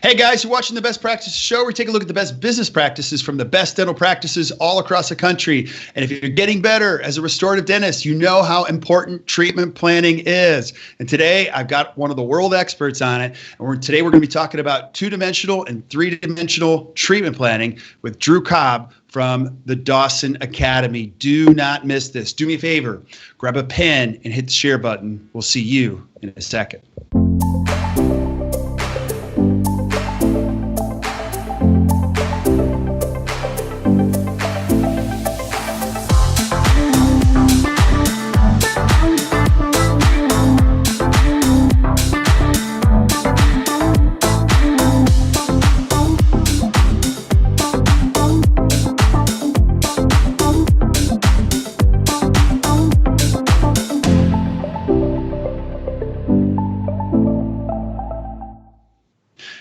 Hey guys, you're watching the Best Practices Show where we take a look at the best business practices from the best dental practices all across the country. And if you're getting better as a restorative dentist, you know how important treatment planning is. And today I've got one of the world experts on it. And today we're going to be talking about 2-dimensional and 3-dimensional treatment planning with Drew Cobb from the Dawson Academy. Do not miss this. Do me a favor, grab a pen and hit the share button. We'll see you in a second.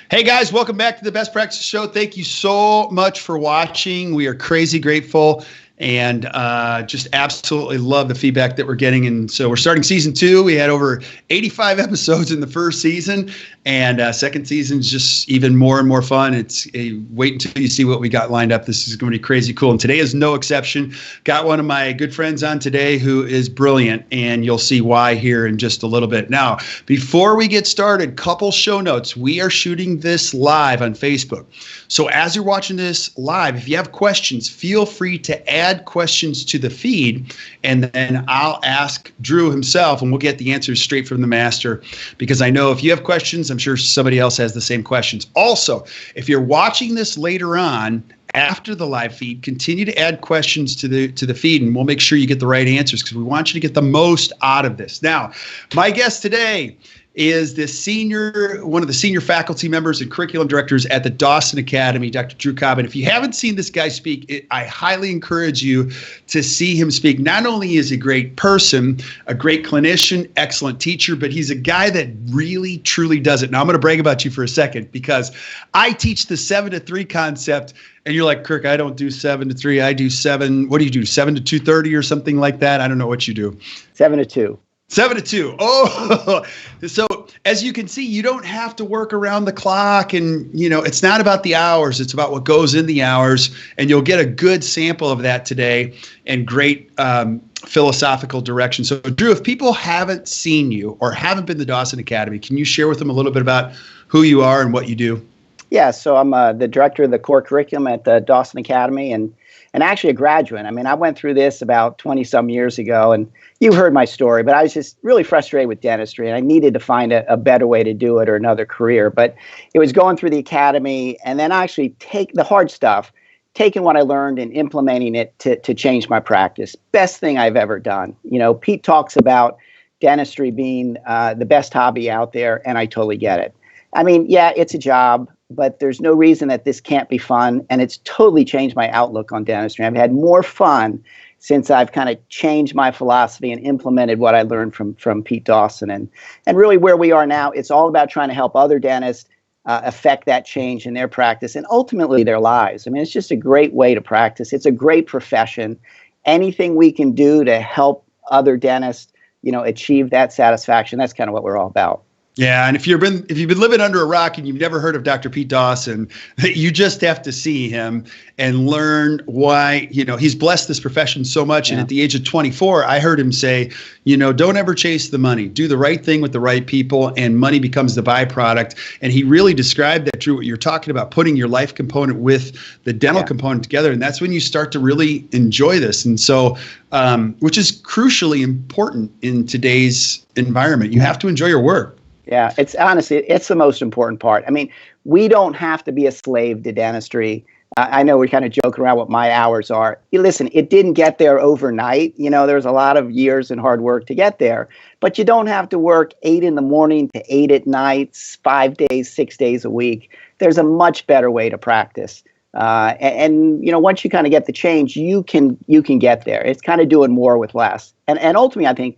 Hey guys, welcome back to the Best Practices Show. Thank you so much for watching. We are crazy grateful and just absolutely love the feedback that we're getting. And so we're starting season 2. We had over 85 episodes in the first season, and second season is just even more and more fun. Wait until you see what we got lined up. This is going to be crazy cool. And today is no exception. Got one of my good friends on today who is brilliant, and you'll see why here in just a little bit. Now, before we get started, couple show notes. We are shooting this live on Facebook. So as you're watching this live, if you have questions, feel free to add questions to the feed, and then I'll ask Drew himself, and we'll get the answers straight from the master, because I know if you have questions, I'm sure somebody else has the same questions. Also, if you're watching this later on, after the live feed, continue to add questions to the feed, and we'll make sure you get the right answers because we want you to get the most out of this. Now, my guest today is one of the senior faculty members and curriculum directors at the Dawson Academy, Dr. Drew Cobb. And if you haven't seen this guy speak, I highly encourage you to see him speak. Not only is he a great person, a great clinician, excellent teacher, but he's a guy that really, truly does it. Now, I'm going to brag about you for a second because I teach the 7 to 3 concept. And you're like, Kirk, I don't do 7 to 3. I do 7. What do you do? 7 to 2:30 or something like that? I don't know what you do. 7 to 2. 7 to 2. Oh, so as you can see, you don't have to work around the clock, and it's not about the hours. It's about what goes in the hours, and you'll get a good sample of that today and great philosophical direction. So Drew, if people haven't seen you or haven't been to the Dawson Academy, can you share with them a little bit about who you are and what you do? Yeah, so I'm the director of the core curriculum at the Dawson Academy, and actually a graduate. I mean, I went through this about 20-some years ago, and you've heard my story, but I was just really frustrated with dentistry, and I needed to find a better way to do it or another career. But it was going through the academy and then actually take the hard stuff, taking what I learned and implementing it to change my practice. Best thing I've ever done. Pete talks about dentistry being the best hobby out there, and I totally get it. I mean, yeah, it's a job, but there's no reason that this can't be fun, and it's totally changed my outlook on dentistry. I've had more fun since I've kind of changed my philosophy and implemented what I learned from Pete Dawson. And really where we are now, it's all about trying to help other dentists affect that change in their practice and ultimately their lives. I mean, it's just a great way to practice. It's a great profession. Anything we can do to help other dentists, achieve that satisfaction, that's kind of what we're all about. Yeah, and if you've been living under a rock and you've never heard of Dr. Pete Dawson, you just have to see him and learn why, he's blessed this profession so much. Yeah. And at the age of 24, I heard him say, don't ever chase the money. Do the right thing with the right people, and money becomes the byproduct. And he really described that, Drew, what you're talking about, putting your life component with the dental component together. And that's when you start to really enjoy this. And so, which is crucially important in today's environment. You have to enjoy your work. Yeah, it's the most important part. I mean, we don't have to be a slave to dentistry. I know we kind of joke around what my hours are. Listen, it didn't get there overnight. There's a lot of years and hard work to get there. But you don't have to work 8 in the morning to 8 at night, 5 days, 6 days a week. There's a much better way to practice. And once you kind of get the change, you can get there. It's kind of doing more with less. And ultimately, I think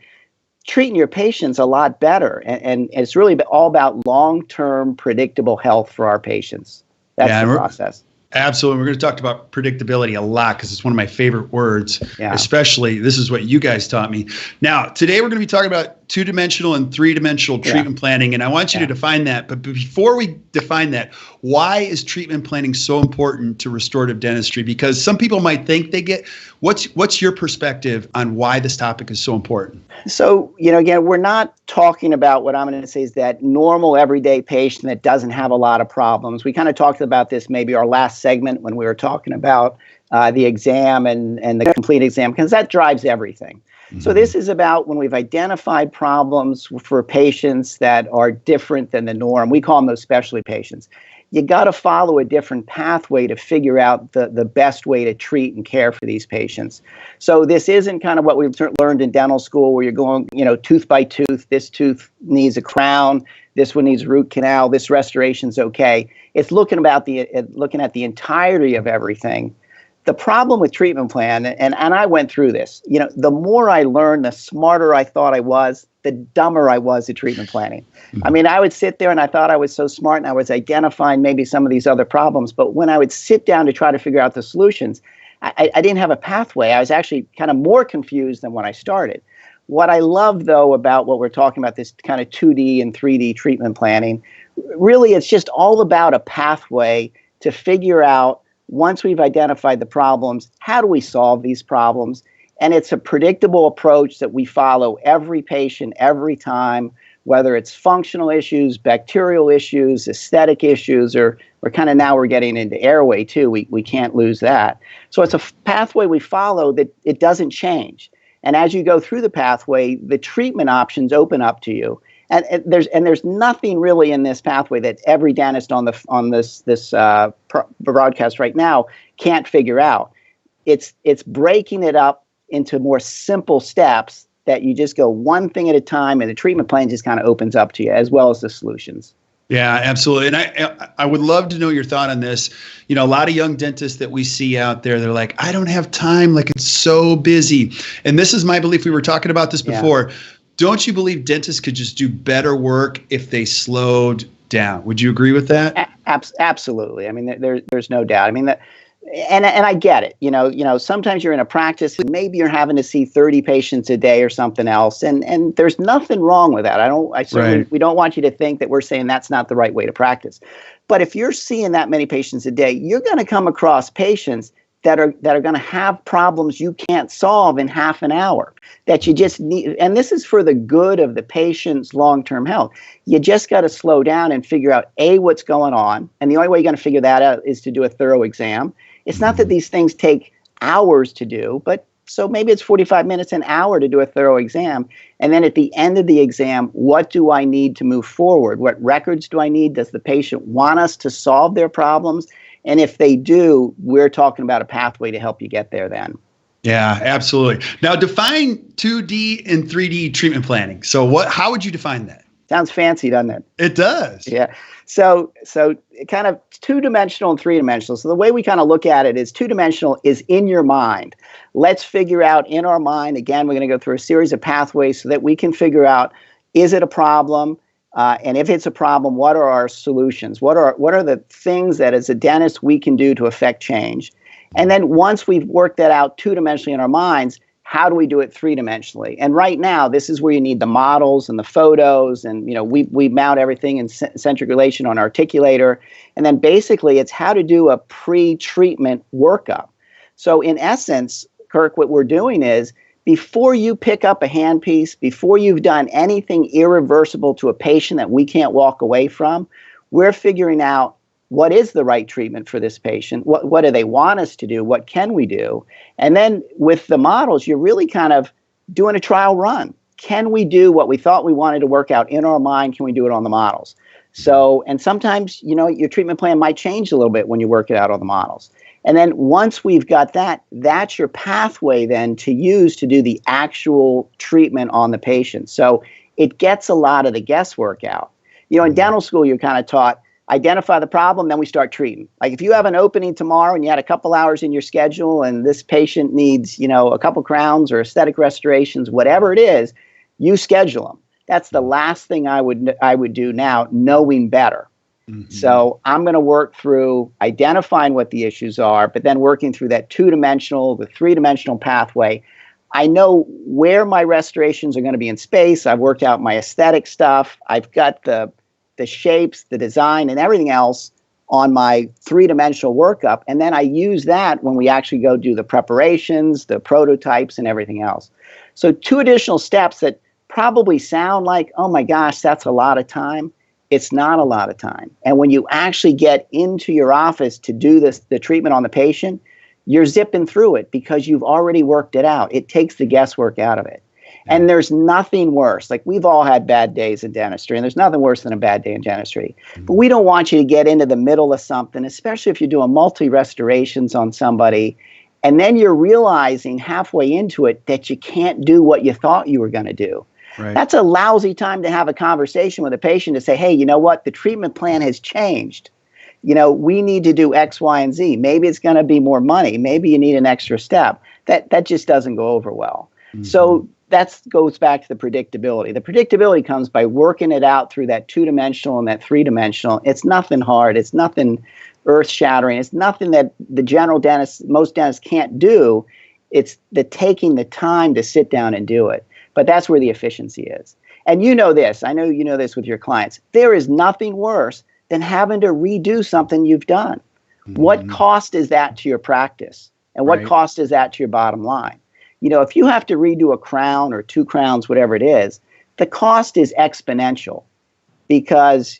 treating your patients a lot better. And it's really all about long-term predictable health for our patients. That's the process. Absolutely. We're going to talk about predictability a lot because it's one of my favorite words, especially this is what you guys taught me. Now, today we're going to be talking about two-dimensional and three-dimensional treatment planning, and I want you to define that. But before we define that, why is treatment planning so important to restorative dentistry? Because some people might think they get, what's your perspective on why this topic is so important? So, again, we're not talking about what I'm going to say is that normal everyday patient that doesn't have a lot of problems. We kind of talked about this maybe our last segment when we were talking about the exam and the complete exam, because that drives everything. Mm-hmm. So this is about when we've identified problems for patients that are different than the norm. We call them those specialty patients. You got to follow a different pathway to figure out the best way to treat and care for these patients. So this isn't kind of what we've learned in dental school where you're going, tooth by tooth. This tooth needs a crown. This one needs a root canal. This restoration's okay. It's looking at the entirety of everything. The problem with treatment plan, and I went through this, the more I learned, the smarter I thought I was, the dumber I was at treatment planning. Mm-hmm. I mean, I would sit there and I thought I was so smart and I was identifying maybe some of these other problems. But when I would sit down to try to figure out the solutions, I didn't have a pathway. I was actually kind of more confused than when I started. What I love, though, about what we're talking about, this kind of 2D and 3D treatment planning, really it's just all about a pathway to figure out, once we've identified the problems, how do we solve these problems? And it's a predictable approach that we follow every patient, every time, whether it's functional issues, bacterial issues, aesthetic issues, or kind of now we're getting into airway too. We can't lose that. So it's a pathway we follow that it doesn't change. And as you go through the pathway, the treatment options open up to you. And there's nothing really in this pathway that every dentist on this broadcast right now can't figure out. It's breaking it up into more simple steps that you just go one thing at a time, and the treatment plan just kind of opens up to you, as well as the solutions. Yeah, absolutely. And I would love to know your thought on this. A lot of young dentists that we see out there, they're like, I don't have time, like it's so busy. And this is my belief. We were talking about this before. Yeah. Don't you believe dentists could just do better work if they slowed down? Would you agree with that? Absolutely. I mean, there's no doubt. I mean, and I get it. Sometimes you're in a practice, maybe you're having to see 30 patients a day or something else, and there's nothing wrong with that. We don't want you to think that we're saying that's not the right way to practice. But if you're seeing that many patients a day, you're going to come across patients that are going to have problems you can't solve in half an hour, that you just need. And this is for the good of the patient's long-term health. You just got to slow down and figure out, A, what's going on. And the only way you're going to figure that out is to do a thorough exam. It's not that these things take hours to do, but so maybe it's 45 minutes, an hour to do a thorough exam. And then at the end of the exam, what do I need to move forward? What records do I need? Does the patient want us to solve their problems? And if they do, we're talking about a pathway to help you get there then. Yeah, absolutely. Now define 2D and 3D treatment planning. So how would you define that? Sounds fancy, doesn't it? It does. Yeah. So kind of two-dimensional and three-dimensional. So the way we kind of look at it is two-dimensional is in your mind. Let's figure out in our mind, again, we're going to go through a series of pathways so that we can figure out, is it a problem? And if it's a problem, what are our solutions? What are the things that as a dentist we can do to affect change? And then once we've worked that out two-dimensionally in our minds, how do we do it three-dimensionally? And right now, this is where you need the models and the photos, and we mount everything in centric relation on Articulator. And then basically, it's how to do a pre-treatment workup. So in essence, Kirk, what we're doing is, before you pick up a handpiece, before you've done anything irreversible to a patient that we can't walk away from, we're figuring out what is the right treatment for this patient, what do they want us to do, what can we do? And then with the models, you're really kind of doing a trial run. Can we do what we thought we wanted to work out in our mind? Can we do it on the models? So, and sometimes, your treatment plan might change a little bit when you work it out on the models. And then once we've got that, that's your pathway then to use to do the actual treatment on the patient. So it gets a lot of the guesswork out. In dental school, you're kind of taught, identify the problem, then we start treating. Like if you have an opening tomorrow and you had a couple hours in your schedule and this patient needs, a couple crowns or aesthetic restorations, whatever it is, you schedule them. That's the last thing I would do now, knowing better. So I'm going to work through identifying what the issues are, but then working through that two-dimensional, the three-dimensional pathway. I know where my restorations are going to be in space. I've worked out my aesthetic stuff. I've got the shapes, the design, and everything else on my three-dimensional workup. And then I use that when we actually go do the preparations, the prototypes, and everything else. So 2 additional steps that probably sound like, oh my gosh, that's a lot of time. It's not a lot of time. And when you actually get into your office to do the treatment on the patient, you're zipping through it because you've already worked it out. It takes the guesswork out of it. And there's nothing worse. Like, we've all had bad days in dentistry, and there's nothing worse than a bad day in dentistry. But we don't want you to get into the middle of something, especially if you're doing multi-restorations on somebody, and then you're realizing halfway into it that you can't do what you thought you were going to do. Right. That's a lousy time to have a conversation with a patient to say, hey, you know what? The treatment plan has changed. You know, we need to do X, Y, and Z. Maybe it's going to be more money. Maybe you need an extra step. That just doesn't go over well. So that goes back to the predictability. The predictability comes by working it out through that two-dimensional and that three-dimensional. It's nothing hard. It's nothing earth-shattering. It's nothing that the general dentist, most dentists can't do. It's taking the time to sit down and do it. But that's where the efficiency is. And you know this. I know you know this with your clients. There is nothing worse than having to redo something you've done. What cost is that to your practice? And what cost is that to your bottom line? You know, if you have to redo a crown or 2 crowns, whatever it is, the cost is exponential because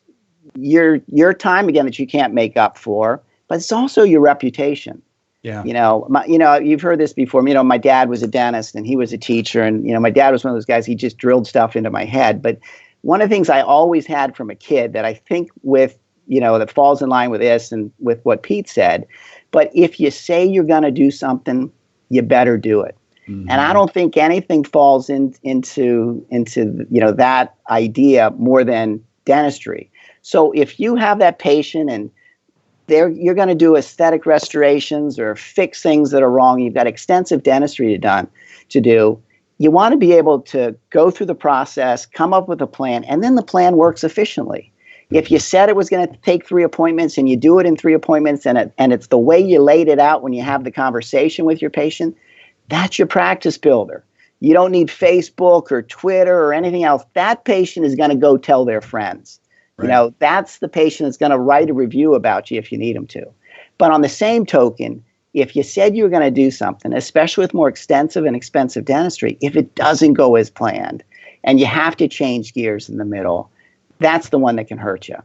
your time, again, that you can't make up for, but it's also your reputation. Yeah. You know, you've heard this before. You know, my dad was a dentist and he was a teacher, and my dad was one of those guys. He just drilled stuff into my head. But one of the things I always had from a kid that I think that falls in line with this and with what Pete said. But if you say you're going to do something, you better do it. And I don't think anything falls into that idea more than dentistry. So if you have that patient and you're going to do aesthetic restorations or fix things that are wrong, you've got extensive dentistry to do, you want to be able to go through the process, come up with a plan, and then the plan works efficiently. If you said it was going to take 3 appointments and you do it in 3 appointments and it's the way you laid it out when you have the conversation with your patient, that's your practice builder. You don't need Facebook or Twitter or anything else. That patient is going to go tell their friends. Right. That's the patient that's going to write a review about you if you need them to. But on the same token, if you said you were going to do something, especially with more extensive and expensive dentistry, if it doesn't go as planned and you have to change gears in the middle, that's the one that can hurt you.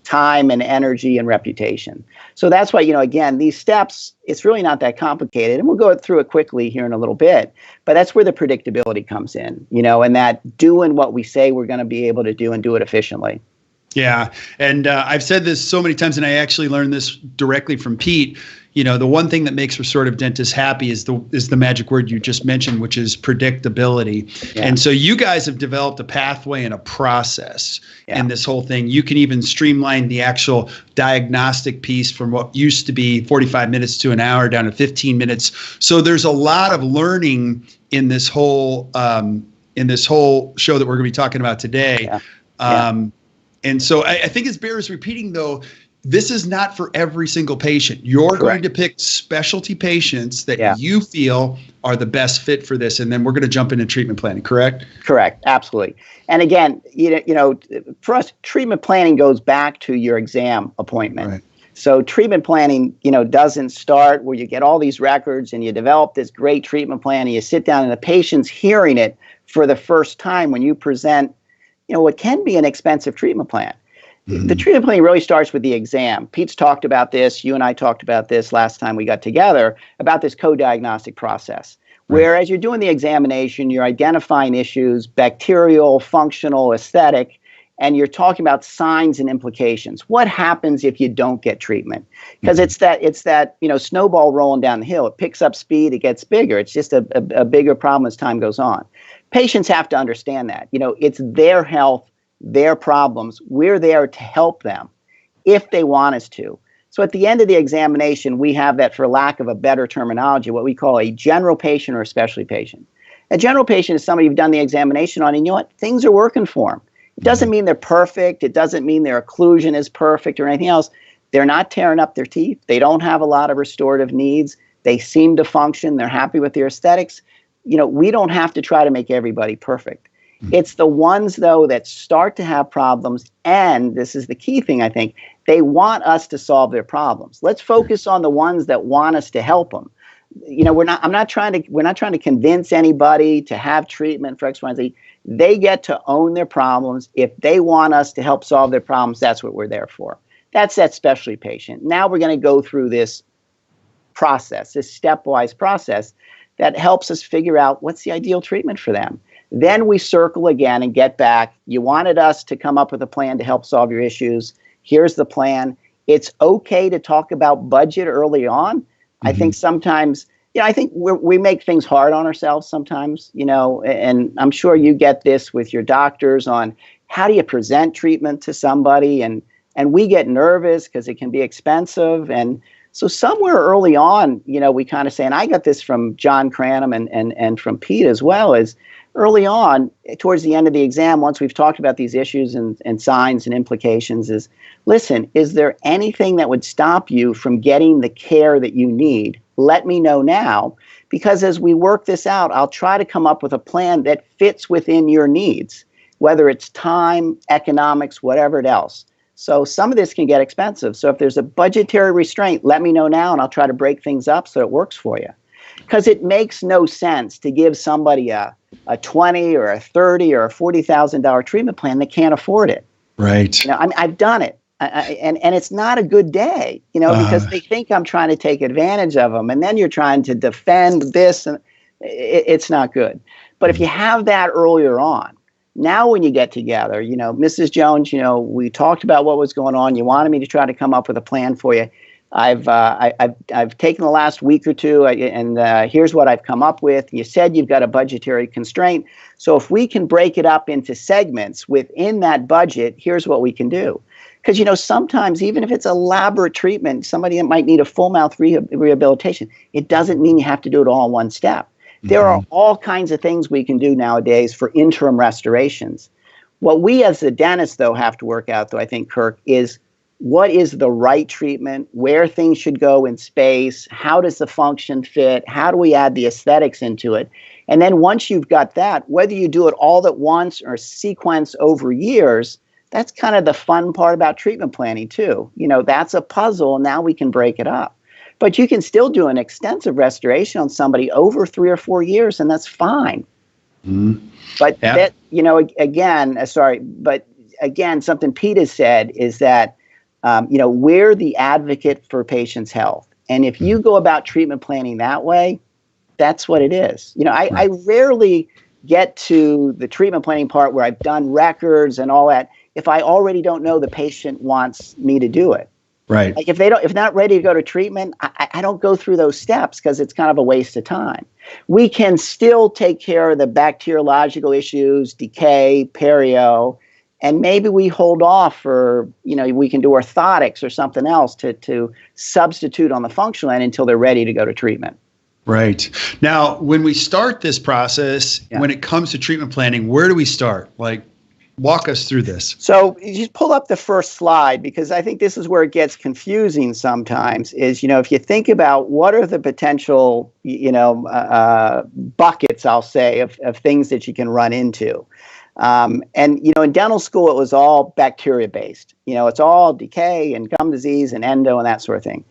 Time and energy and reputation. So that's why, again, these steps, it's really not that complicated. And we'll go through it quickly here in a little bit. But that's where the predictability comes in, and that doing what we say we're going to be able to do and do it efficiently. Yeah. And I've said this so many times, and I actually learned this directly from Pete. The one thing that makes restorative dentists happy is the magic word you just mentioned, which is predictability. Yeah. And so you guys have developed a pathway and a process in this whole thing. You can even streamline the actual diagnostic piece from what used to be 45 minutes to an hour down to 15 minutes. So there's a lot of learning in this whole show that we're going to be talking about today. Yeah. And so I think it bears repeating, though, this is not for every single patient. You're going to pick specialty patients that you feel are the best fit for this. And then we're going to jump into treatment planning, correct? Correct. Absolutely. And again, for us, treatment planning goes back to your exam appointment. Right. So treatment planning, doesn't start where you get all these records and you develop this great treatment plan and you sit down and the patient's hearing it for the first time when you present, what can be an expensive treatment plan. The treatment planning really starts with the exam. Pete's talked about this. You and I talked about this last time we got together about this co-diagnostic process. Where as you're doing the examination, you're identifying issues, bacterial, functional, aesthetic, and you're talking about signs and implications. What happens if you don't get treatment? Because it's that snowball rolling down the hill. It picks up speed. It gets bigger. It's just a bigger problem as time goes on. Patients have to understand that. It's their health, their problems. We're there to help them if they want us to. So at the end of the examination, we have that, for lack of a better terminology, what we call a general patient or a specialty patient. A general patient is somebody you've done the examination on, and things are working for them. It doesn't mean they're perfect. It doesn't mean their occlusion is perfect or anything else. They're not tearing up their teeth. They don't have a lot of restorative needs. They seem to function. They're happy with their aesthetics. We don't have to try to make everybody perfect. It's the ones, though, that start to have problems, and this is the key thing, I think, they want us to solve their problems. Let's focus on the ones that want us to help them. We're not trying to convince anybody to have treatment for X, Y, and Z. They get to own their problems. If they want us to help solve their problems, that's what we're there for. That's that specialty patient. Now we're going to go through this process, this stepwise process that helps us figure out what's the ideal treatment for them. Then we circle again and get back. You wanted us to come up with a plan to help solve your issues. Here's the plan. It's okay to talk about budget early on. I think sometimes, I think we make things hard on ourselves sometimes, and I'm sure you get this with your doctors on how do you present treatment to somebody, and we get nervous because it can be expensive. And so somewhere early on, we kind of say, and I got this from John Cranham and from Pete as well, is early on, towards the end of the exam, once we've talked about these issues and signs and implications, is, listen, is there anything that would stop you from getting the care that you need? Let me know now, because as we work this out, I'll try to come up with a plan that fits within your needs, whether it's time, economics, whatever else. So some of this can get expensive. So if there's a budgetary restraint, let me know now, and I'll try to break things up so it works for you. Because it makes no sense to give somebody a $20 or a $30 or a $40,000 treatment plan that can't afford it. Right. I've done it, and it's not a good day, because they think I'm trying to take advantage of them, and then you're trying to defend this, and it's not good. But if you have that earlier on, now when you get together, Mrs. Jones, we talked about what was going on. You wanted me to try to come up with a plan for you. I've taken the last week or two, and here's what I've come up with. You said you've got a budgetary constraint. So if we can break it up into segments within that budget, here's what we can do. Because, sometimes even if it's elaborate treatment, somebody might need a full mouth rehabilitation. It doesn't mean you have to do it all in one step. There are all kinds of things we can do nowadays for interim restorations. What we as the dentist, though, have to work out, though, I think, Kirk, is what is the right treatment, where things should go in space, how does the function fit, how do we add the aesthetics into it? And then once you've got that, whether you do it all at once or sequence over years, that's kind of the fun part about treatment planning too. That's a puzzle, and now we can break it up. But you can still do an extensive restoration on somebody over 3 or 4 years, and that's fine. But that, again, something Pete has said is that we're the advocate for patients' health. And if you go about treatment planning that way, that's what it is. I rarely get to the treatment planning part where I've done records and all that if I already don't know the patient wants me to do it. Right. Like if they're not ready to go to treatment, I don't go through those steps because it's kind of a waste of time. We can still take care of the bacteriological issues, decay, perio, and maybe we hold off for, we can do orthotics or something else to substitute on the functional end until they're ready to go to treatment. Right. Now, when we start this process, when it comes to treatment planning, where do we start? Walk us through this. So you just pull up the first slide, because I think this is where it gets confusing sometimes is, if you think about what are the potential, buckets, I'll say, of things that you can run into. In dental school, it was all bacteria based. It's all decay and gum disease and endo and that sort of thing.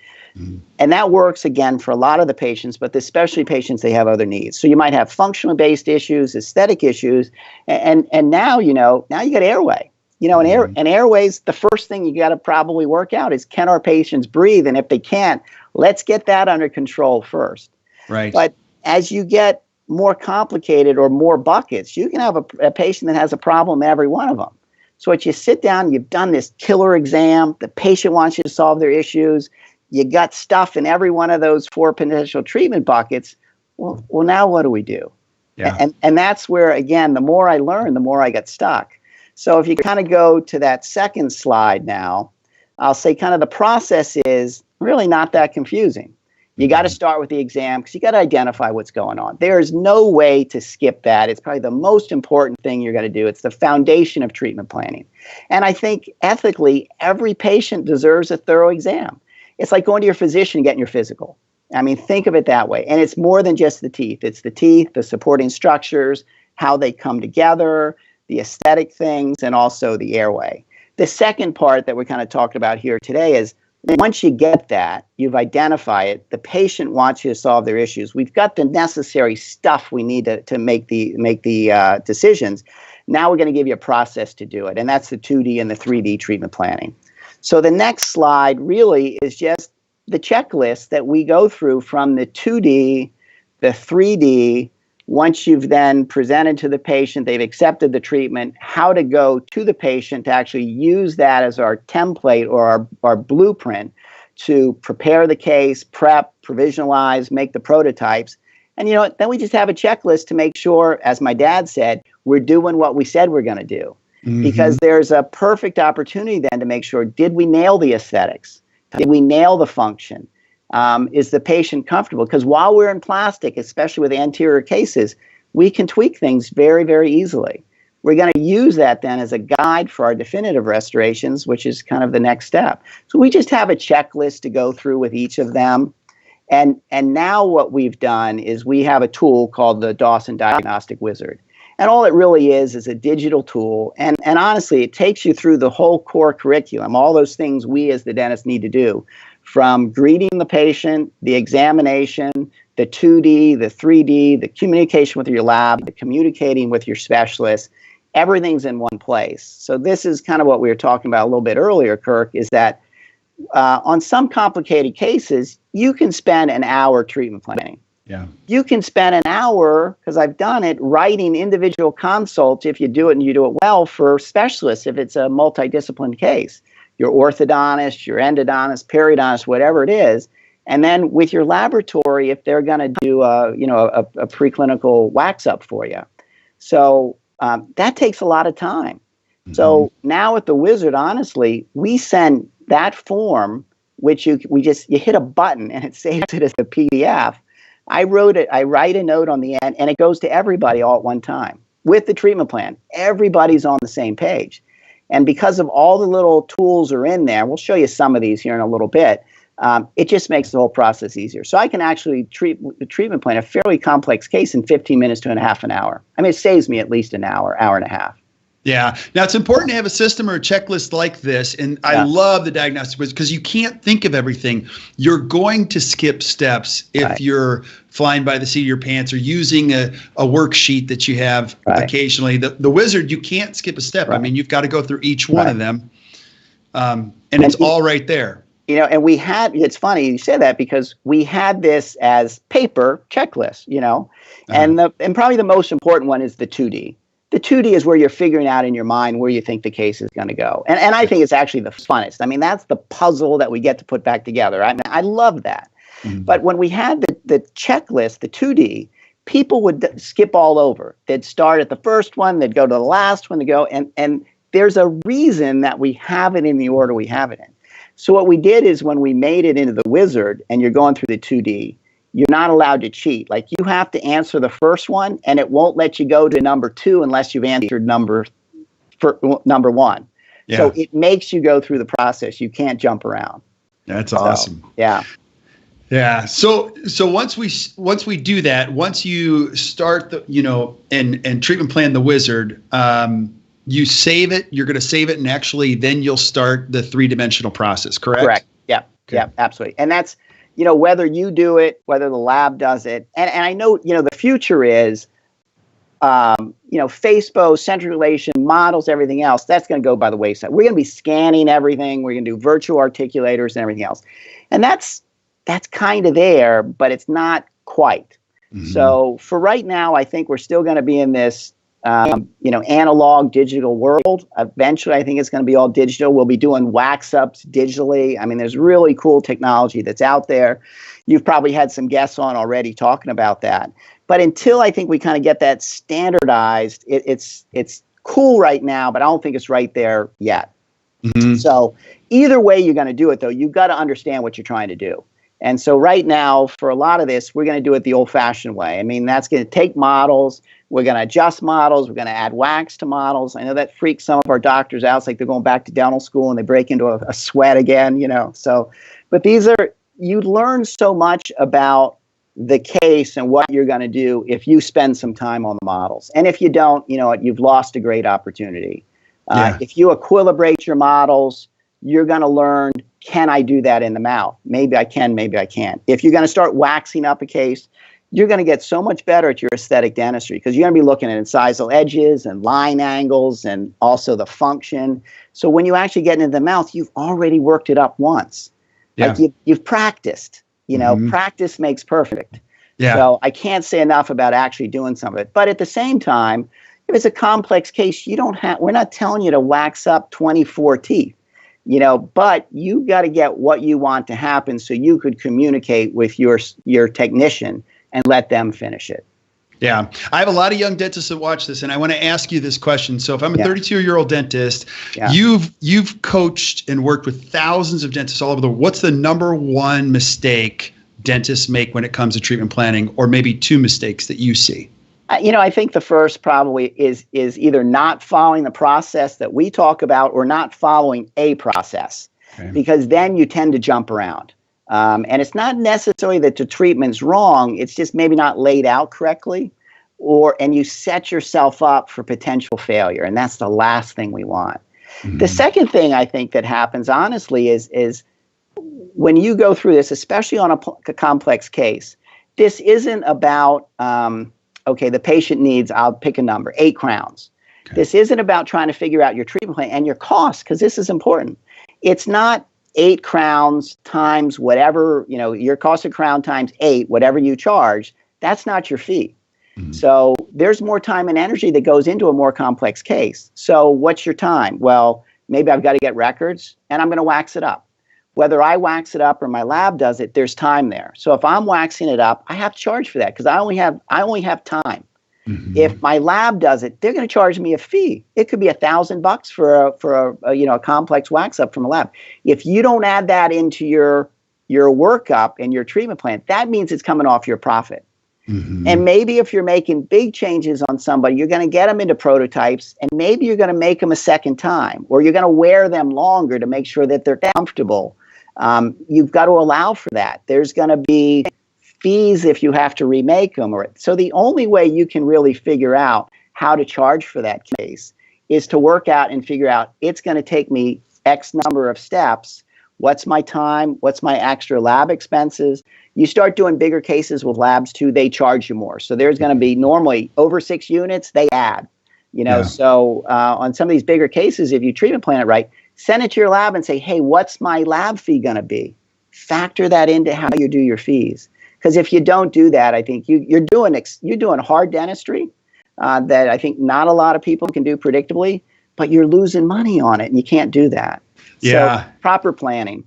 And that works, again, for a lot of the patients, but especially patients, they have other needs. So you might have functional based issues, aesthetic issues, and now, now you got airway. And airways, the first thing you got to probably work out is, can our patients breathe? And if they can't, let's get that under control first. Right. But as you get more complicated or more buckets, you can have a patient that has a problem in every one of them. So if you sit down, you've done this killer exam, the patient wants you to solve their issues, you got stuff in every one of those 4 potential treatment buckets. Well, now what do we do? Yeah. And that's where, again, the more I learn, the more I get stuck. So if you kind of go to that second slide now, I'll say kind of the process is really not that confusing. You got to start with the exam because you got to identify what's going on. There is no way to skip that. It's probably the most important thing you're going to do. It's the foundation of treatment planning. And I think ethically, every patient deserves a thorough exam. It's like going to your physician and getting your physical. I mean, think of it that way. And it's more than just the teeth. It's the teeth, the supporting structures, how they come together, the aesthetic things, and also the airway. The second part that we're kind of talking about here today is once you get that, you've identified it, the patient wants you to solve their issues. We've got the necessary stuff we need to make the decisions. Now we're going to give you a process to do it, and that's the 2D and the 3D treatment planning. So the next slide really is just the checklist that we go through from the 2D, the 3D. Once you've then presented to the patient, they've accepted the treatment, how to go to the patient to actually use that as our template or our blueprint to prepare the case, prep, provisionalize, make the prototypes. And then we just have a checklist to make sure, as my dad said, we're doing what we said we're going to do. Mm-hmm. Because there's a perfect opportunity then to make sure, did we nail the aesthetics? Did we nail the function? Is the patient comfortable? Because while we're in plastic, especially with anterior cases, we can tweak things very, very easily. We're going to use that then as a guide for our definitive restorations, which is kind of the next step. So we just have a checklist to go through with each of them. And now what we've done is we have a tool called the Dawson Diagnostic Wizard. And all it really is a digital tool. And honestly, it takes you through the whole core curriculum, all those things we as the dentist need to do. From greeting the patient, the examination, the 2D, the 3D, the communication with your lab, the communicating with your specialist, everything's in one place. So this is kind of what we were talking about a little bit earlier, Kirk, is that on some complicated cases, you can spend an hour treatment planning. Yeah. You can spend an hour, because I've done it, writing individual consults if you do it and you do it well for specialists if it's a multidisciplined case. Your orthodontist, your endodontist, periodontist, whatever it is. And then with your laboratory, if they're going to do a preclinical wax up for you. So that takes a lot of time. Mm-hmm. So now with the Wizard, honestly, we send that form, which you hit a button and it saves it as a PDF. I write a note on the end and it goes to everybody all at one time with the treatment plan. Everybody's on the same page. And because of all the little tools are in there, we'll show you some of these here in a little bit, it just makes the whole process easier. So I can actually treatment plan a fairly complex case in 15 minutes to an hour. I mean, it saves me at least an hour, hour and a half. Yeah. Now, it's important to have a system or a checklist like this. And I love the diagnostic wizard because you can't think of everything. You're going to skip steps if you're flying by the seat of your pants or using a worksheet that you have occasionally. The wizard, you can't skip a step. I mean, you've got to go through each one of them. And it's all right there. And we had, it's funny you say that because we had this as paper checklist, and probably the most important one is the 2D. The 2D is where you're figuring out in your mind where you think the case is going to go. And I think it's actually the funnest. I mean, that's the puzzle that we get to put back together. I mean, I love that. Mm-hmm. But when we had the checklist, the 2D, people would skip all over. They'd start at the first one, they'd go to the last one, and there's a reason that we have it in the order we have it in. So what we did is when we made it into the Wizard and you're going through the 2D, you're not allowed to cheat. Like you have to answer the first one and it won't let you go to number 2 unless you've answered number 1. Yeah. So it makes you go through the process. You can't jump around. That's awesome. Yeah. Yeah. So once we do that, once you start and treatment plan the Wizard, you save it, you're going to save it, and actually then you'll start the 3-dimensional process, correct? Correct. Yeah. Okay. Yeah, absolutely. And that's, whether you do it, whether the lab does it. And I know, the future is, FACEBO, central relation, models, everything else, that's going to go by the wayside. We're going to be scanning everything. We're going to do virtual articulators and everything else. And that's kind of there, but it's not quite. Mm-hmm. So for right now, I think we're still going to be in this, analog digital world. Eventually, I think it's going to be all digital. We'll be doing wax ups digitally. I mean, there's really cool technology that's out there. You've probably had some guests on already talking about that. But until I think we kind of get that standardized, it's cool right now, but I don't think it's right there yet. Mm-hmm. So either way you're going to do it, though, you've got to understand what you're trying to do. And so right now, for a lot of this, we're going to do it the old-fashioned way. I mean, that's going to take models. We're going to adjust models. We're going to add wax to models. I know that freaks some of our doctors out. It's like they're going back to dental school and they break into a sweat again, So, but you learn so much about the case and what you're going to do if you spend some time on the models. And if you don't, you've lost a great opportunity. If you equilibrate your models, you're going to learn, can I do that in the mouth? Maybe I can, maybe I can't. If you're going to start waxing up a case, you're going to get so much better at your aesthetic dentistry because you're going to be looking at incisal edges and line angles and also the function. So when you actually get into the mouth, you've already worked it up once. Yeah. Like you've practiced. Practice makes perfect. Yeah. So I can't say enough about actually doing some of it. But at the same time, if it's a complex case, we're not telling you to wax up 24 teeth. But you got to get what you want to happen so you could communicate with your technician and let them finish it. Yeah. I have a lot of young dentists that watch this, and I want to ask you this question. So if I'm a 32-year-old dentist, you've coached and worked with thousands of dentists all over the world. What's the number one mistake dentists make when it comes to treatment planning, or maybe two mistakes that you see? I think the first probably is either not following the process that we talk about or not following a process, because then you tend to jump around. And it's not necessarily that the treatment's wrong. It's just maybe not laid out correctly, and you set yourself up for potential failure. And that's the last thing we want. Mm-hmm. The second thing I think that happens, honestly, is when you go through this, especially on a complex case, this isn't about, the patient needs, I'll pick a number, 8 crowns. Okay. This isn't about trying to figure out your treatment plan and your cost, because this is important. It's not 8 crowns times whatever, your cost of crown times 8, whatever you charge. That's not your fee. Mm-hmm. So there's more time and energy that goes into a more complex case. So what's your time? Well, maybe I've got to get records and I'm going to wax it up. Whether I wax it up or my lab does it, there's time there. So if I'm waxing it up, I have to charge for that because I only have time. Mm-hmm. If my lab does it, they're going to charge me a fee. It could be $1,000 for a complex wax up from a lab. If you don't add that into your workup and your treatment plan, that means it's coming off your profit. Mm-hmm. And maybe if you're making big changes on somebody, you're going to get them into prototypes, and maybe you're going to make them a second time, or you're going to wear them longer to make sure that they're comfortable. You've got to allow for that. There's going to be fees if you have to remake them. So the only way you can really figure out how to charge for that case is to work out and figure out it's going to take me X number of steps. What's my time? What's my extra lab expenses? You start doing bigger cases with labs too, they charge you more. So there's going to be normally over 6 units, they add. So on some of these bigger cases, if you treatment plan it right, send it to your lab and say, hey, what's my lab fee going to be? Factor that into how you do your fees. Because if you don't do that, I think you're doing hard dentistry that I think not a lot of people can do predictably, but you're losing money on it, and you can't do that. Yeah. So proper planning.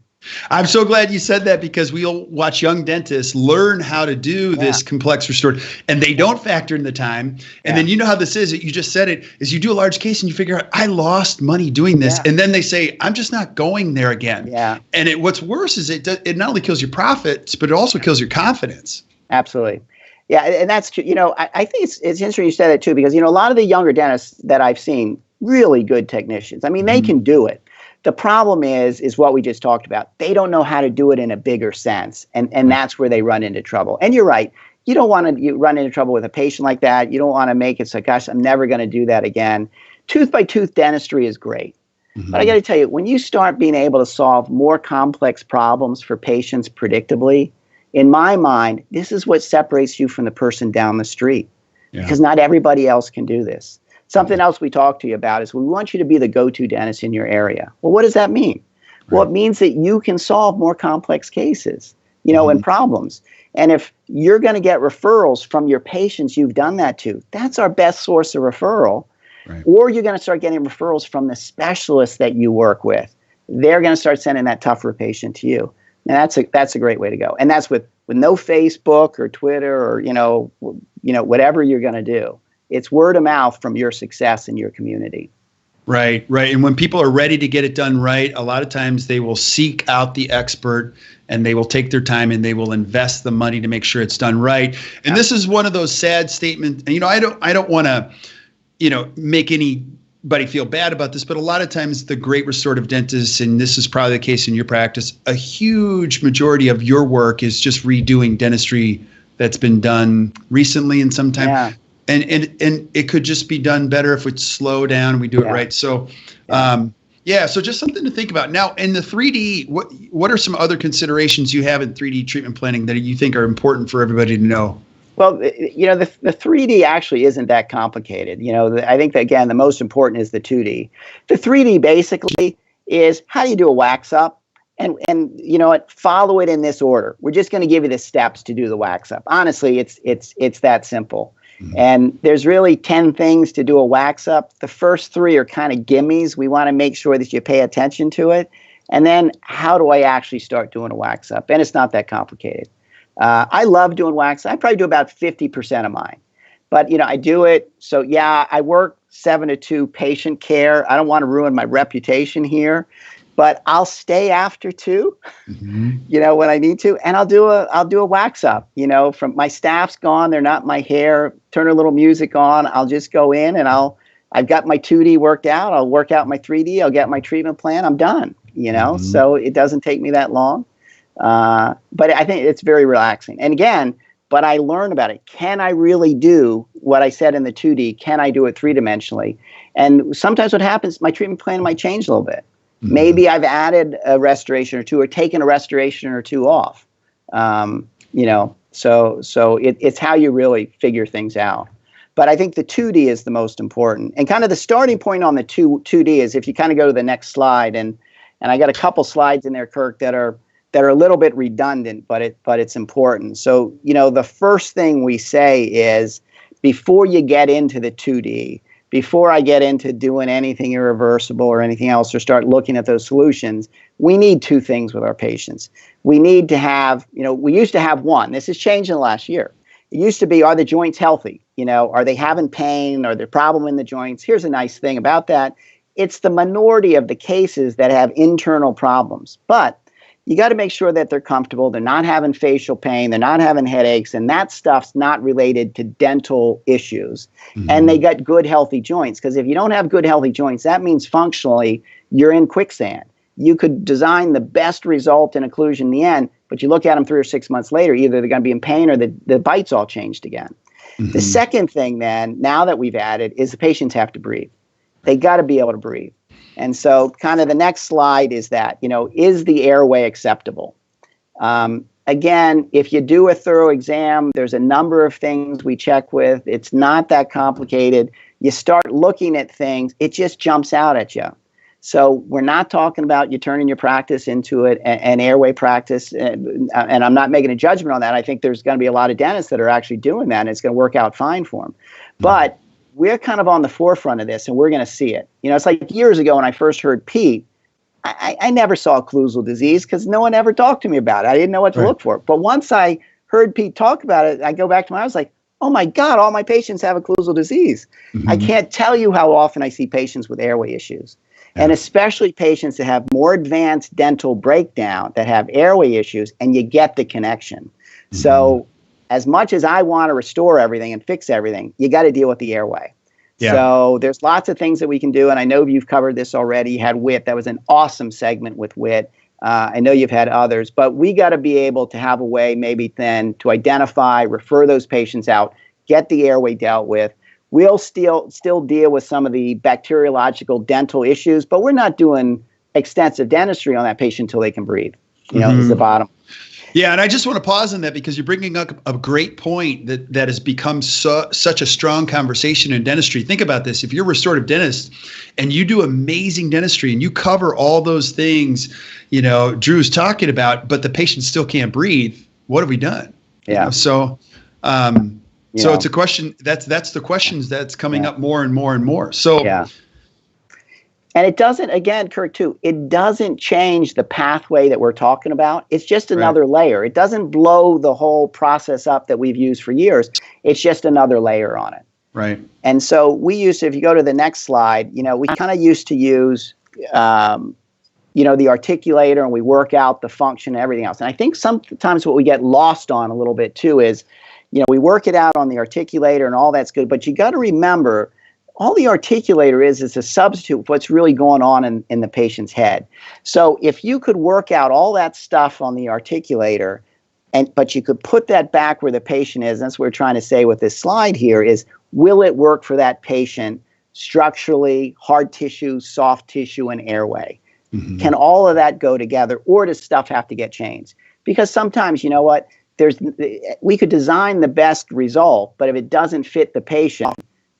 I'm so glad you said that, because we'll watch young dentists learn how to do this complex restorative, and they don't factor in the time. And then how this is, you just said it, is you do a large case and you figure out, I lost money doing this. And then they say, I'm just not going there again. Yeah. And what's worse is it not only kills your profits, but it also kills your confidence. Absolutely. Yeah. And that's true. I think it's interesting you said that too, because, a lot of the younger dentists that I've seen, really good technicians. I mean, they can do it. The problem is what we just talked about. They don't know how to do it in a bigger sense. And that's where they run into trouble. And you're right. You don't want to run into trouble with a patient like that. You don't want to make it so, gosh, I'm never going to do that again. Tooth by tooth dentistry is great. Mm-hmm. But I got to tell you, when you start being able to solve more complex problems for patients predictably, in my mind, this is what separates you from the person down the street. Because not everybody else can do this. Something else we talk to you about is we want you to be the go-to dentist in your area. Well, what does that mean? Right. Well, it means that you can solve more complex cases, and problems. And if you're going to get referrals from your patients you've done that to, that's our best source of referral. Right. Or you're going to start getting referrals from the specialists that you work with. They're going to start sending that tougher patient to you. And that's a great way to go. And that's with no Facebook or Twitter or, whatever you're going to do. It's word of mouth from your success in your community. Right, right. And when people are ready to get it done right, a lot of times they will seek out the expert and they will take their time and they will invest the money to make sure it's done right. And this is one of those sad statements. And, I don't want to, make anybody feel bad about this, but a lot of times the great restorative dentists, and this is probably the case in your practice, a huge majority of your work is just redoing dentistry that's been done recently and sometime. Yeah. And it could just be done better if we slow down and we do it right. So, so just something to think about. Now, in the 3D, what are some other considerations you have in 3D treatment planning that you think are important for everybody to know? Well, the 3D actually isn't that complicated. I think that, again, the most important is the 2D. The 3D basically is how do you do a wax up? And follow it in this order. We're just going to give you the steps to do the wax up. Honestly, it's that simple. And there's really 10 things to do a wax up. The first 3 are kind of gimmies. We want to make sure that you pay attention to it. And then how do I actually start doing a wax up? And it's not that complicated. I love doing wax. I probably do about 50% of mine. But, I do it. So, I work 7 to 2 patient care. I don't want to ruin my reputation here. But I'll stay after 2, when I need to, and I'll do a wax up. From my staff's gone, they're not in my hair. Turn a little music on. I'll just go in and I've got my 2D worked out. I'll work out my 3D. I'll get my treatment plan. I'm done. So it doesn't take me that long. But I think it's very relaxing. And again, but I learn about it. Can I really do what I said in the 2D? Can I do it 3-dimensionally? And sometimes what happens, my treatment plan might change a little bit. Maybe I've added a restoration or 2 or taken a restoration or 2 off. So it's how you really figure things out. But I think the 2D is the most important. And kind of the starting point on the 2D is if you kind of go to the next slide, and I got a couple slides in there, Kirk, that are a little bit redundant, but it's important. So, the first thing we say is before you get into the 2D, before I get into doing anything irreversible or anything else or start looking at those solutions, we need 2 things with our patients. We need to have, we used to have 1. This has changed in the last year. It used to be, are the joints healthy? Are they having pain? Are there problem in the joints? Here's a nice thing about that. It's the minority of the cases that have internal problems. But you got to make sure that they're comfortable. They're not having facial pain. They're not having headaches. And that stuff's not related to dental issues. And they got good, healthy joints. Because if you don't have good, healthy joints, that means functionally you're in quicksand. You could design the best result in occlusion in the end, but you look at them 3 or 6 months later, either they're going to be in pain or the bite's all changed again. The second thing then, now that we've added, is the patients have to breathe. They got to be able to breathe. And so kind of the next slide is that, is the airway acceptable? Again, if you do a thorough exam, there's a number of things we check with. It's not that complicated. You start looking at things, it just jumps out at you. So we're not talking about you turning your practice into an airway practice. And I'm not making a judgment on that. I think there's going to be a lot of dentists that are actually doing that, and it's going to work out fine for them. But we're kind of on the forefront of this, and we're going to see it. It's like years ago when I first heard Pete, I never saw occlusal disease because no one ever talked to me about it. I didn't know what to look for. But once I heard Pete talk about it, I go back to I was like, oh my God, all my patients have occlusal disease. I can't tell you how often I see patients with airway issues. And especially patients that have more advanced dental breakdown that have airway issues, and you get the connection. So as much as I want to restore everything and fix everything, you got to deal with the airway. So there's lots of things that we can do. And I know you've covered this already. You had Whit. That was an awesome segment with Whit. I know you've had others, but we got to be able to have a way maybe then to identify, refer those patients out, get the airway dealt with. We'll still deal with some of the bacteriological dental issues, but we're not doing extensive dentistry on that patient until they can breathe, is the bottom. Yeah, and I just want to pause on that because you're bringing up a great point that has become such a strong conversation in dentistry. Think about this. If you're a restorative dentist and you do amazing dentistry and you cover all those things, Drew's talking about, but the patient still can't breathe, what have we done? Yeah. So it's a question that's the questions that's coming up more and more and more. So And it doesn't, again, Kirk, too, it doesn't change the pathway that we're talking about. It's just another layer. It doesn't blow the whole process up that we've used for years. It's just another layer on it. Right. And so we used to, if you go to the next slide, we kind of used to use, the articulator, and we work out the function and everything else. And I think sometimes what we get lost on a little bit too is, we work it out on the articulator and all that's good, but you got to remember, all the articulator is a substitute for what's really going on in the patient's head. So if you could work out all that stuff on the articulator, but you could put that back where the patient is, and that's what we're trying to say with this slide here is, will it work for that patient structurally, hard tissue, soft tissue, and airway? Mm-hmm. Can all of that go together, or does stuff have to get changed? Because sometimes, you know what, we could design the best result, but if it doesn't fit the patient,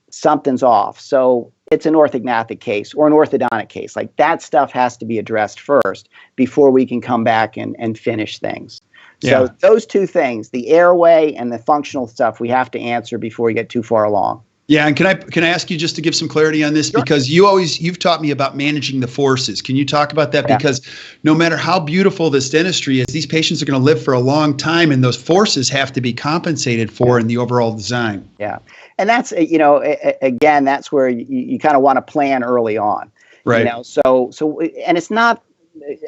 something's off. So it's an orthognathic case or an orthodontic case. Like, that stuff has to be addressed first before we can come back and finish things. Yeah. So those two things, the airway and the functional stuff, we have to answer before we get too far along. Yeah, and can I ask you just to give some clarity on this? Sure. Because you've taught me about managing the forces. Can you talk about that? Yeah. Because no matter how beautiful this dentistry is, these patients are going to live for a long time, and those forces have to be compensated for in the overall design. Yeah, and that's again, that's where you kind of want to plan early on. Right. So and it's not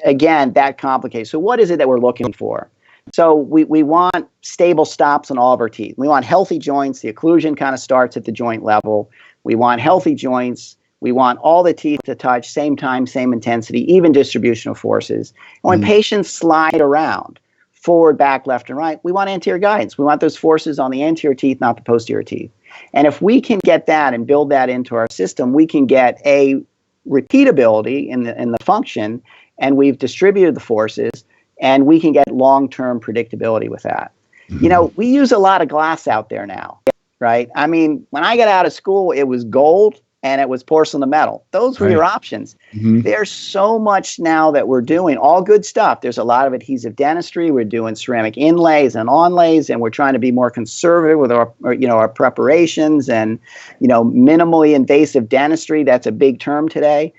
again that complicated. So what is it that we're looking for? So we want stable stops on all of our teeth. We want healthy joints. The occlusion kind of starts at the joint level. We want healthy joints. We want all the teeth to touch, same time, same intensity, even distributional forces. And when patients slide around, forward, back, left, and right, we want anterior guidance. We want those forces on the anterior teeth, not the posterior teeth. And if we can get that and build that into our system, we can get a repeatability in the function, and we've distributed the forces, and we can get long-term predictability with that. Mm-hmm. We use a lot of glass out there now, right? I mean, when I got out of school, it was gold and it was porcelain to metal. Those were your options. Mm-hmm. There's so much now that we're doing, all good stuff. There's a lot of adhesive dentistry. We're doing ceramic inlays and onlays, and we're trying to be more conservative with our preparations and, minimally invasive dentistry. That's a big term today.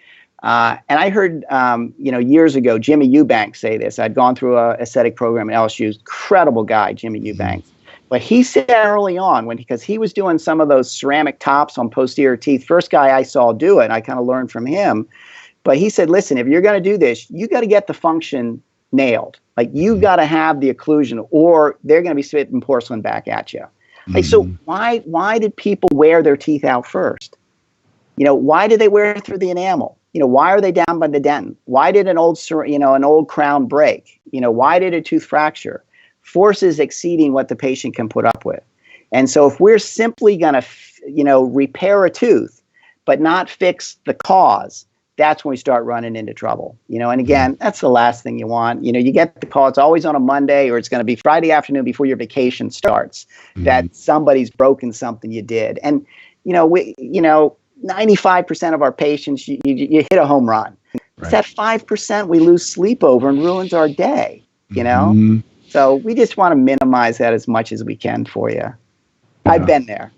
And I heard, years ago, Jimmy Eubanks say this. I'd gone through a aesthetic program at LSU. Incredible guy, Jimmy Eubanks. But he said early on, because he was doing some of those ceramic tops on posterior teeth, first guy I saw do it, and I kind of learned from him. But he said, listen, if you're going to do this, you got to get the function nailed. Like, you got to have the occlusion, or they're going to be spitting porcelain back at you. Like, so why did people wear their teeth out first? Why did they wear it through the enamel? Why are they down by the dentin? Why did an old crown break? Why did a tooth fracture? Forces exceeding what the patient can put up with. And so if we're simply going to, repair a tooth, but not fix the cause, that's when we start running into trouble. And again, that's the last thing you want. You get the call, it's always on a Monday, or it's going to be Friday afternoon before your vacation starts, that somebody's broken something you did. And, 95% of our patients, you hit a home run. Right. It's that 5% we lose sleep over and ruins our day, So we just want to minimize that as much as we can for you. Yeah. I've been there.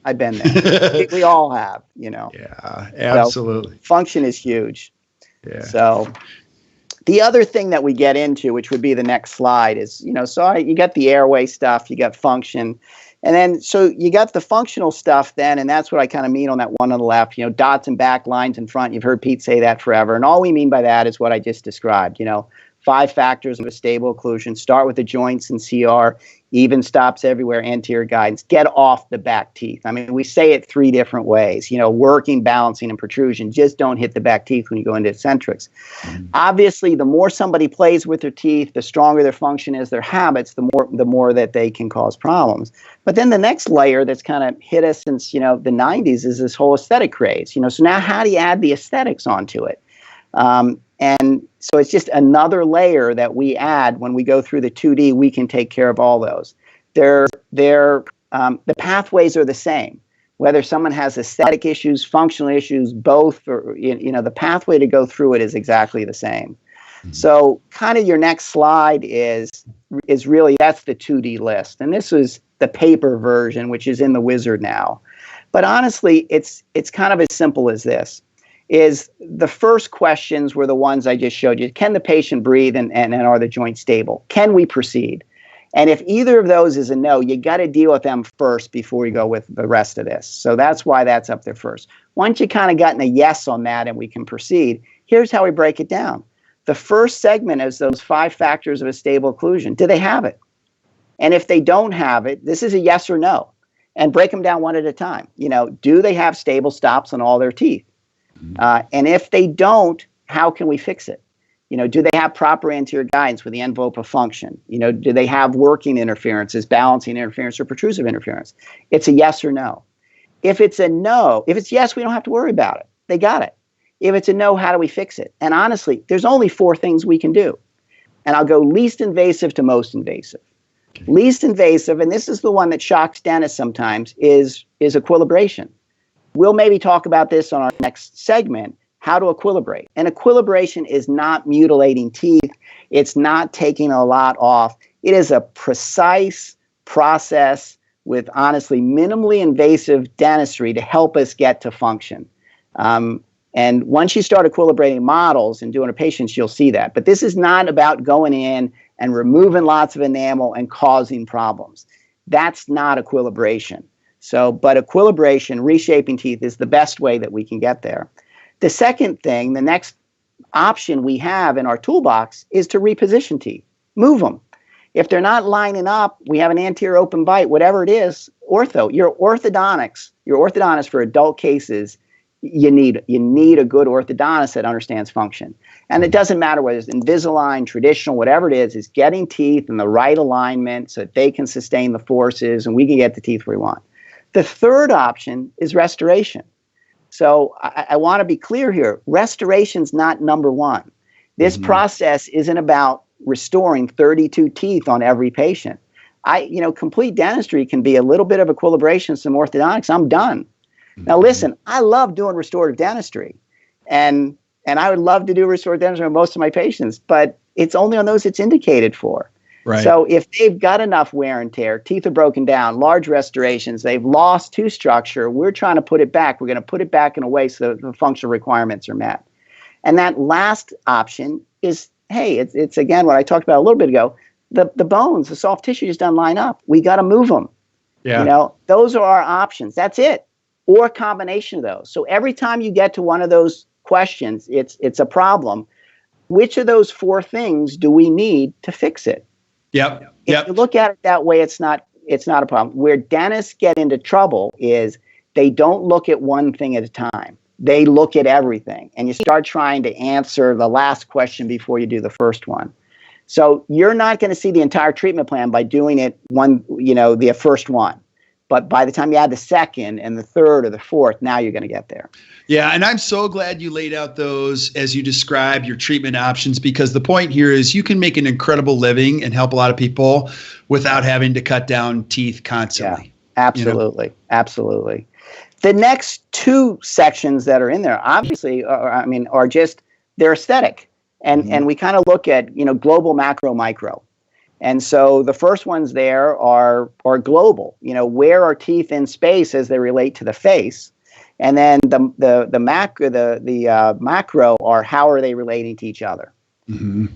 we all have, Yeah, absolutely. So function is huge. Yeah. So the other thing that we get into, which would be the next slide, is, you got the airway stuff, you got function. And then, so you got the functional stuff then, and that's what I kind of mean on that one on the left, dots and back, lines in front. You've heard Pete say that forever. And all we mean by that is what I just described, 5 factors of a stable occlusion. Start with the joints and CR, even stops everywhere, anterior guidance. Get off the back teeth. I mean, we say it 3 different ways, working, balancing, and protrusion. Just don't hit the back teeth when you go into eccentrics. Obviously, the more somebody plays with their teeth, the stronger their function is, their habits, the more that they can cause problems. But then the next layer that's kind of hit us since, the 90s is this whole aesthetic craze. So now how do you add the aesthetics onto it? And so it's just another layer that we add when we go through the 2D. We can take care of all those. The pathways are the same. Whether someone has aesthetic issues, functional issues, both, or the pathway to go through it is exactly the same. So kind of your next slide is really, that's the 2D list. And this was the paper version, which is in the wizard now. But honestly, it's kind of as simple as this. Is the first questions were the ones I just showed you. Can the patient breathe, and are the joints stable? Can we proceed? And if either of those is a no, you got to deal with them first before you go with the rest of this. So that's why that's up there first. Once you kind of gotten a yes on that and we can proceed, here's how we break it down. The first segment is those 5 factors of a stable occlusion. Do they have it? And if they don't have it, this is a yes or no. And break them down one at a time. Do they have stable stops on all their teeth? And if they don't, how can we fix it? Do they have proper anterior guidance with the envelope of function? Do they have working interferences, balancing interference, or protrusive interference? It's a yes or no. If it's a no, if it's yes, we don't have to worry about it. They got it. If it's a no, how do we fix it? And honestly, there's only 4 things we can do. And I'll go least invasive to most invasive. Okay. Least invasive, and this is the one that shocks dentists sometimes, is equilibration. We'll maybe talk about this on our next segment, how to equilibrate. And equilibration is not mutilating teeth. It's not taking a lot off. It is a precise process with, honestly, minimally invasive dentistry to help us get to function. And once you start equilibrating models and doing a patients, you'll see that. But this is not about going in and removing lots of enamel and causing problems. That's not equilibration. But equilibration, reshaping teeth, is the best way that we can get there. The second thing, the next option we have in our toolbox is to reposition teeth. Move them. If they're not lining up, we have an anterior open bite, whatever it is, ortho. Your orthodontist for adult cases, you need a good orthodontist that understands function. And it doesn't matter whether it's Invisalign, traditional, whatever it is getting teeth in the right alignment so that they can sustain the forces and we can get the teeth where we want. The third option is restoration. So I want to be clear here. Restoration's not number one. This process isn't about restoring 32 teeth on every patient. Complete dentistry can be a little bit of equilibration, some orthodontics. I'm done. Now, listen, I love doing restorative dentistry, and I would love to do restorative dentistry on most of my patients, but it's only on those it's indicated for. Right. So if they've got enough wear and tear, teeth are broken down, large restorations, they've lost tooth structure, we're trying to put it back. We're going to put it back in a way so the functional requirements are met. And that last option is, hey, it's again what I talked about a little bit ago. The bones, the soft tissue just doesn't line up. We got to move them. Yeah. Those are our options. That's it. Or a combination of those. So every time you get to one of those questions, it's a problem. Which of those 4 things do we need to fix it? Yep. If you look at it that way, it's not a problem. Where dentists get into trouble is they don't look at one thing at a time. They look at everything. And you start trying to answer the last question before you do the first one. So you're not going to see the entire treatment plan by doing it the first one. But by the time you add the second and the third or the fourth, now you're going to get there. Yeah, and I'm so glad you laid out those as you describe your treatment options, because the point here is you can make an incredible living and help a lot of people without having to cut down teeth constantly. Yeah, absolutely. Absolutely. The next 2 sections that are in there, obviously, are just, they're aesthetic. And we kind of look at, global, macro, micro. And so the first ones there are global. Where are teeth in space as they relate to the face? And then the macro are how are they relating to each other? Mm-hmm.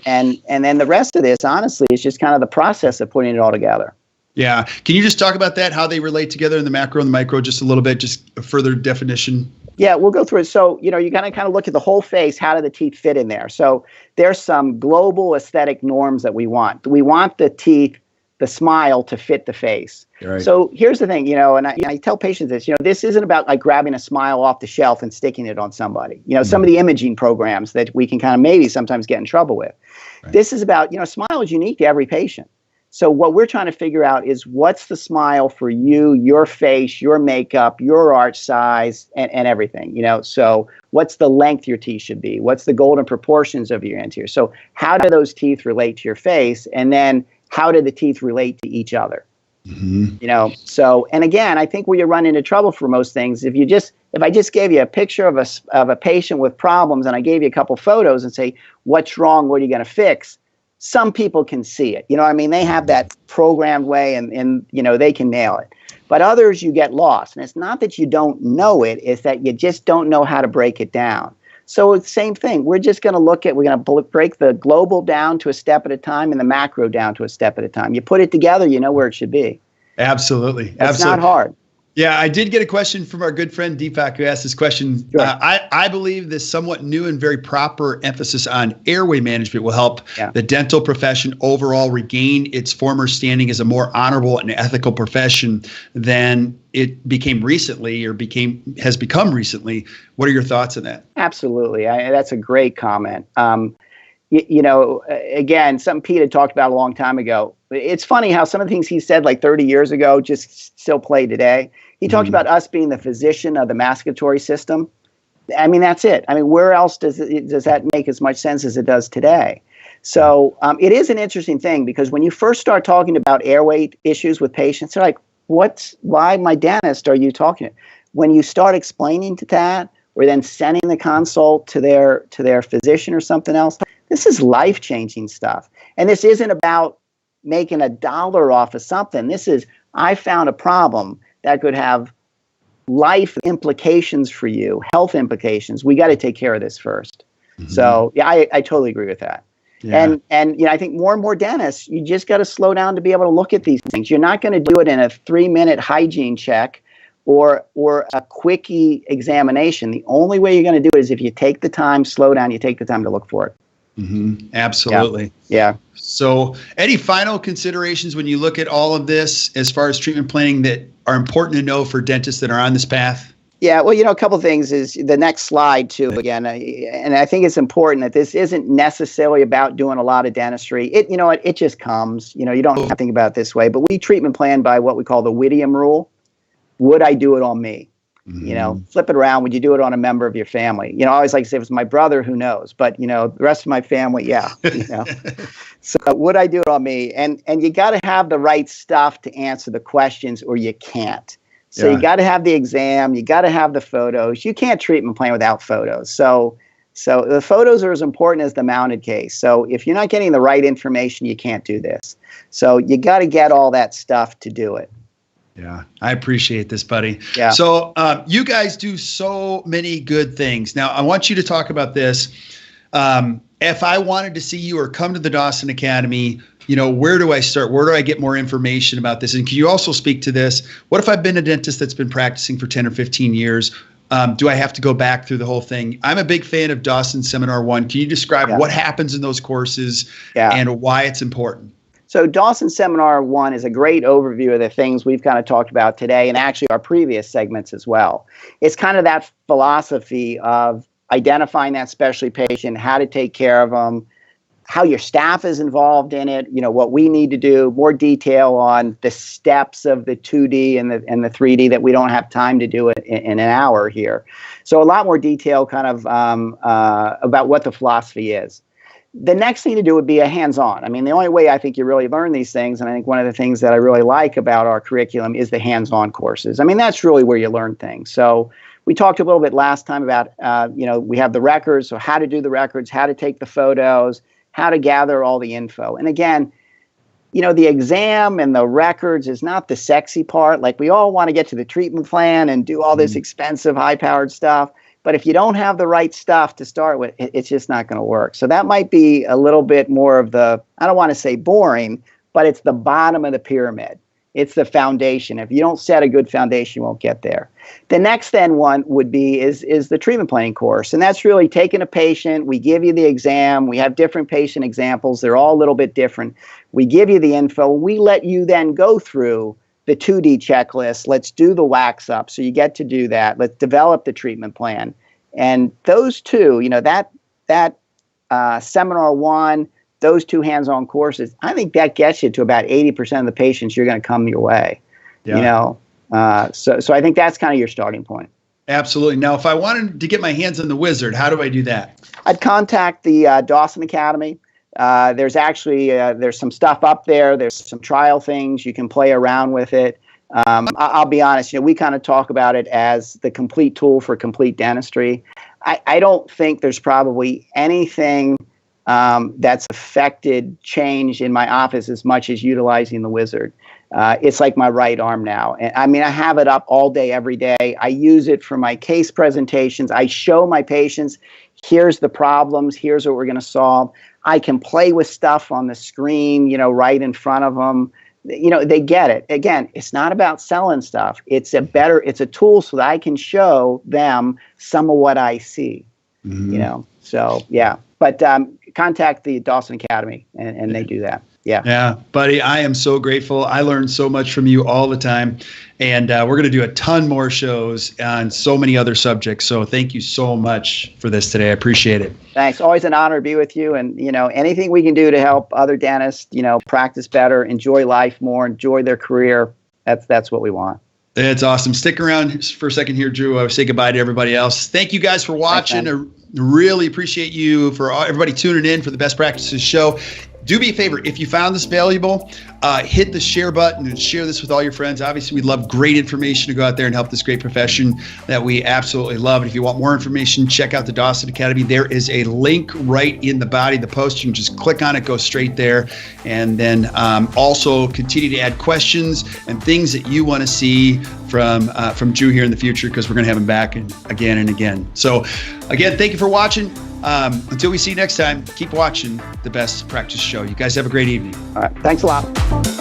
And then the rest of this, honestly, is just kind of the process of putting it all together. Yeah. Can you just talk about that, how they relate together in the macro and the micro, just a little bit, just a further definition? Yeah, we'll go through it. So, you got to kind of look at the whole face. How do the teeth fit in there? So there's some global aesthetic norms that we want. We want the teeth, the smile to fit the face. Right. So here's the thing, and I tell patients this, this isn't about like grabbing a smile off the shelf and sticking it on somebody. Some of the imaging programs that we can kind of maybe sometimes get in trouble with. Right. This is about, smile is unique to every patient. So what we're trying to figure out is what's the smile for you, your face, your makeup, your arch size, and everything, So what's the length your teeth should be? What's the golden proportions of your anterior? So how do those teeth relate to your face? And then how do the teeth relate to each other? Mm-hmm. So, and again, I think where you run into trouble for most things, if I just gave you a picture of a patient with problems and I gave you a couple photos and say, what's wrong? What are you going to fix? Some people can see it. They have that programmed way and they can nail it. But others, you get lost. And it's not that you don't know it, it's that you just don't know how to break it down. So it's the same thing. We're just going to we're going to break the global down to a step at a time and the macro down to a step at a time. You put it together, you know where it should be. Absolutely. It's not hard. Yeah, I did get a question from our good friend Deepak who asked this question. Sure. I believe this somewhat new and very proper emphasis on airway management will help the dental profession overall regain its former standing as a more honorable and ethical profession than it became recently or has become recently. What are your thoughts on that? Absolutely. That's a great comment. Again, something Pete had talked about a long time ago. It's funny how some of the things he said like 30 years ago just still play today. He talked about us being the physician of the masticatory system. I mean, that's it. I mean, where else does that make as much sense as it does today? So it is an interesting thing because when you first start talking about airway issues with patients, they're like, why my dentist are you talking to? When you start explaining to that or then sending the consult to their physician or something else, this is life-changing stuff. And this isn't about making a dollar off of something. This is, I found a problem that could have life implications for you, health implications. We got to take care of this first. Mm-hmm. So yeah, I totally agree with that. Yeah. And I think more and more dentists, you just got to slow down to be able to look at these things. You're not going to do it in a 3-minute hygiene check or a quickie examination. The only way you're going to do it is if you take the time, slow down, you take the time to look for it. Mm-hmm. Absolutely. Yeah. So any final considerations when you look at all of this as far as treatment planning that are important to know for dentists that are on this path? Yeah, well, a couple of things is the next slide too, again, and I think it's important that this isn't necessarily about doing a lot of dentistry. It just comes, you don't have to think about it this way, but we treatment plan by what we call the Whittiam rule. Would I do it on me? Mm-hmm. Flip it around. Would you do it on a member of your family? I always like to say if it's my brother, who knows? But, the rest of my family, yeah. So would I do it on me? And you got to have the right stuff to answer the questions or you can't. So you got to have the exam. You got to have the photos. You can't treatment plan without photos. So the photos are as important as the mounted case. So if you're not getting the right information, you can't do this. So you got to get all that stuff to do it. Yeah, I appreciate this, buddy. Yeah. So you guys do so many good things. Now, I want you to talk about this. If I wanted to see you or come to the Dawson Academy, where do I start? Where do I get more information about this? And can you also speak to this? What if I've been a dentist that's been practicing for 10 or 15 years? Do I have to go back through the whole thing? I'm a big fan of Dawson Seminar 1. Can you describe what happens in those courses and why it's important? So Dawson Seminar 1 is a great overview of the things we've kind of talked about today and actually our previous segments as well. It's kind of that philosophy of identifying that specialty patient, how to take care of them, how your staff is involved in it, what we need to do, more detail on the steps of the 2D and the 3D that we don't have time to do it in an hour here. So a lot more detail kind of about what the philosophy is. The next thing to do would be a hands-on. I mean, the only way I think you really learn these things, and I think one of the things that I really like about our curriculum is the hands-on courses. I mean, that's really where you learn things. So we talked a little bit last time about, we have the records, so how to do the records, how to take the photos, how to gather all the info. And again, the exam and the records is not the sexy part. Like we all want to get to the treatment plan and do all this expensive, high-powered stuff. But if you don't have the right stuff to start with, it's just not going to work. So that might be a little bit more of the, I don't want to say boring, but it's the bottom of the pyramid. It's the foundation. If you don't set a good foundation, you won't get there. The next then one would be is the treatment planning course. And that's really taking a patient. We give you the exam. We have different patient examples. They're all a little bit different. We give you the info. We let you then go through the 2D checklist. Let's do the wax up. So you get to do that. Let's develop the treatment plan. And those two, that Seminar 1, those two hands-on courses, I think that gets you to about 80% of the patients you're going to come your way. So I think that's kind of your starting point. Absolutely. Now, if I wanted to get my hands on the wizard, how do I do that? I'd contact the Dawson Academy. There's actually there's some stuff up there. There's some trial things. You can play around with it. I'll be honest, we kind of talk about it as the complete tool for complete dentistry. I don't think there's probably anything that's affected change in my office as much as utilizing the wizard. It's like my right arm now. And I mean, I have it up all day, every day. I use it for my case presentations. I show my patients, here's the problems, here's what we're going to solve. I can play with stuff on the screen, right in front of them. They get it. Again, it's not about selling stuff. It's a tool so that I can show them some of what I see. So yeah, but contact the Dawson Academy and they do that. Yeah, buddy, I am so grateful. I learn so much from you all the time. And we're going to do a ton more shows on so many other subjects. So thank you so much for this today. I appreciate it. Thanks. Always an honor to be with you. And, anything we can do to help other dentists, practice better, enjoy life more, enjoy their career. That's what we want. It's awesome. Stick around for a second here, Drew. I will say goodbye to everybody else. Thank you guys for watching. I really appreciate you for everybody tuning in for the Best Practices Show. Do me a favor, if you found this valuable, hit the share button and share this with all your friends. Obviously, we'd love great information to go out there and help this great profession that we absolutely love. And if you want more information, check out the Dawson Academy. There is a link right in the body of the post. You can just click on it, go straight there. And then also continue to add questions and things that you want to see from Drew here in the future, because we're going to have him back again and again. So again, thank you for watching. Until we see you next time, keep watching the Best Practice Show. You guys have a great evening. All right. Thanks a lot.